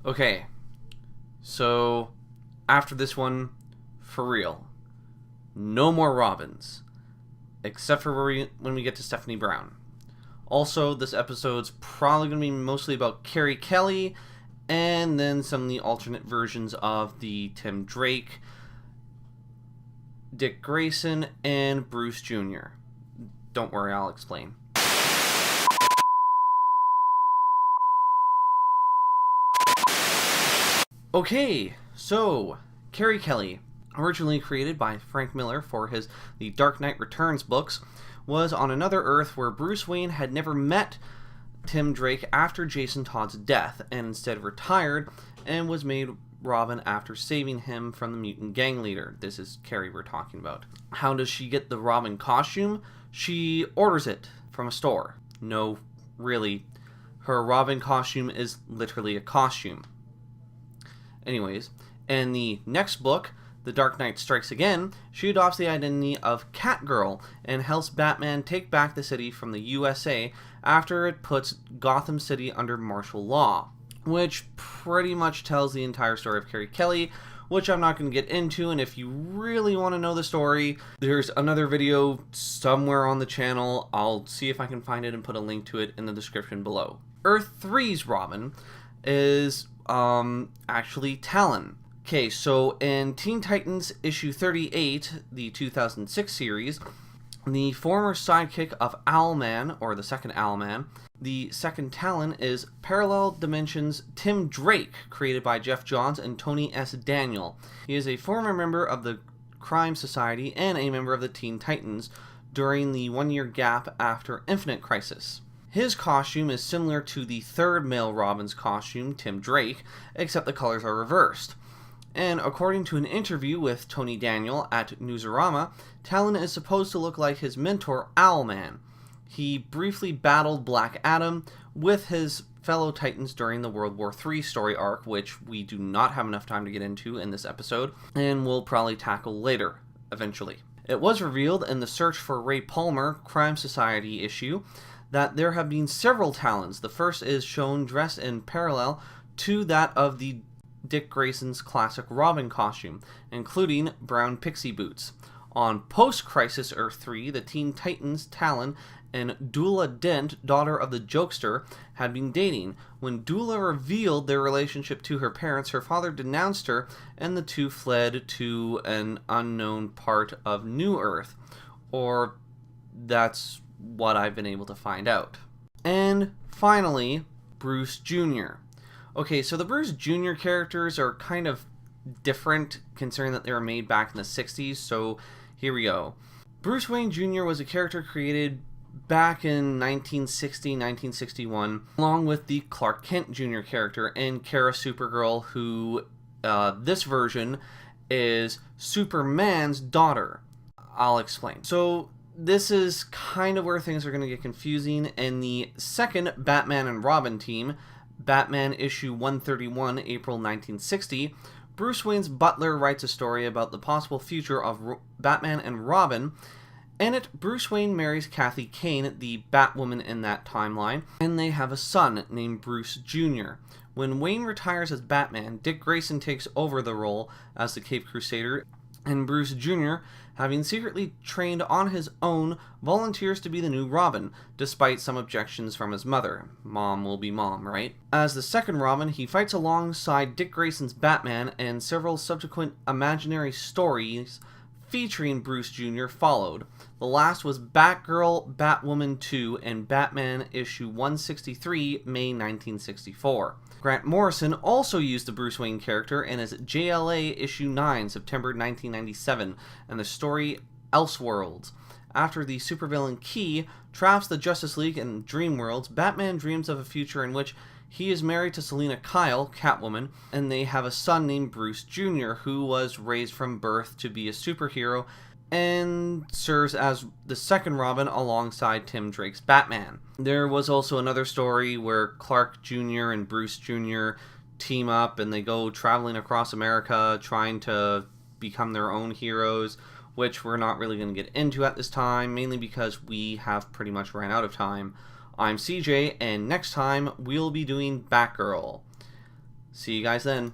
Okay, so after this one, for real, no more Robins, except for when we get to Stephanie Brown. Also, this episode's probably going to be mostly about Carie Kelly, and then some of the alternate versions of the Tim Drake, Dick Grayson, and Bruce Jr. Don't worry, I'll explain. Okay, so Carie Kelly, originally created by Frank Miller for his The Dark Knight Returns books, was on another Earth where Bruce Wayne had never met Tim Drake after Jason Todd's death, and instead retired and was made Robin after saving him from the mutant gang leader. This is Carie we're talking about. How does she get the Robin costume? She orders it from a store. No, really. Her Robin costume is literally a costume. Anyways, in the next book, The Dark Knight Strikes Again, she adopts the identity of Catgirl and helps Batman take back the city from the USA after it puts Gotham City under martial law, which pretty much tells the entire story of Carie Kelly, which I'm not going to get into, and if you really want to know the story, there's another video somewhere on the channel. I'll see if I can find it and put a link to it in the description below. Earth 3's Robin is actually Talon. Okay, so in Teen Titans issue 38, the 2006 series, the former sidekick of Owlman, or the second Owlman, the second Talon, is Parallel Dimensions Tim Drake, created by Jeff Johns and Tony S. Daniel. He is a former member of the Crime Society and a member of the Teen Titans during the one-year gap after Infinite Crisis. His costume is similar to the third male Robin's costume, Tim Drake, except the colors are reversed. And according to an interview with Tony Daniel at Newsarama, Talon is supposed to look like his mentor, Owlman. He briefly battled Black Adam with his fellow Titans during the World War III story arc, which we do not have enough time to get into in this episode, and we'll probably tackle later, eventually. It was revealed in the Search for Ray Palmer Crime Society issue that there have been several Talons. The first is shown dressed in parallel to that of the Dick Grayson's classic Robin costume, including brown pixie boots. On post-Crisis Earth 3, the Teen Titans Talon and Dula Dent, daughter of the Jokester, had been dating. When Dula revealed their relationship to her parents, her father denounced her, and the two fled to an unknown part of New Earth. Or that's what I've been able to find out. And finally, Bruce Jr. Okay, so the Bruce Jr. characters are kind of different considering that they were made back in the 60s, so here we go. Bruce Wayne Jr. was a character created back in 1960-1961, along with the Clark Kent Jr. character and Kara Supergirl, who, this version, is Superman's daughter. I'll explain. So, this is kind of where things are going to get confusing. In the second Batman and Robin team, Batman issue 131, April 1960, Bruce Wayne's butler writes a story about the possible future of Batman and Robin. In it, Bruce Wayne marries Kathy Kane, the Batwoman in that timeline, and they have a son named Bruce Jr. When Wayne retires as Batman, Dick Grayson takes over the role as the Caped Crusader, and Bruce Jr., having secretly trained on his own, volunteers to be the new Robin, despite some objections from his mother. Mom will be mom, right? As the second Robin, he fights alongside Dick Grayson's Batman, and several subsequent imaginary stories featuring Bruce Jr. followed. The last was Batgirl, Batwoman 2, and Batman issue 163, May 1964. Grant Morrison also used the Bruce Wayne character in his JLA issue 9, September 1997, and the story Elseworlds. After the supervillain Key traps the Justice League in Dream Worlds, Batman dreams of a future in which he is married to Selina Kyle, Catwoman, and they have a son named Bruce Jr., who was raised from birth to be a superhero and serves as the second Robin alongside Tim Drake's Batman. There was also another story where Clark Jr. and Bruce Jr. team up and they go traveling across America trying to become their own heroes, which we're not really going to get into at this time, mainly because we have pretty much ran out of time. I'm CJ, and next time we'll be doing Batgirl. See you guys then.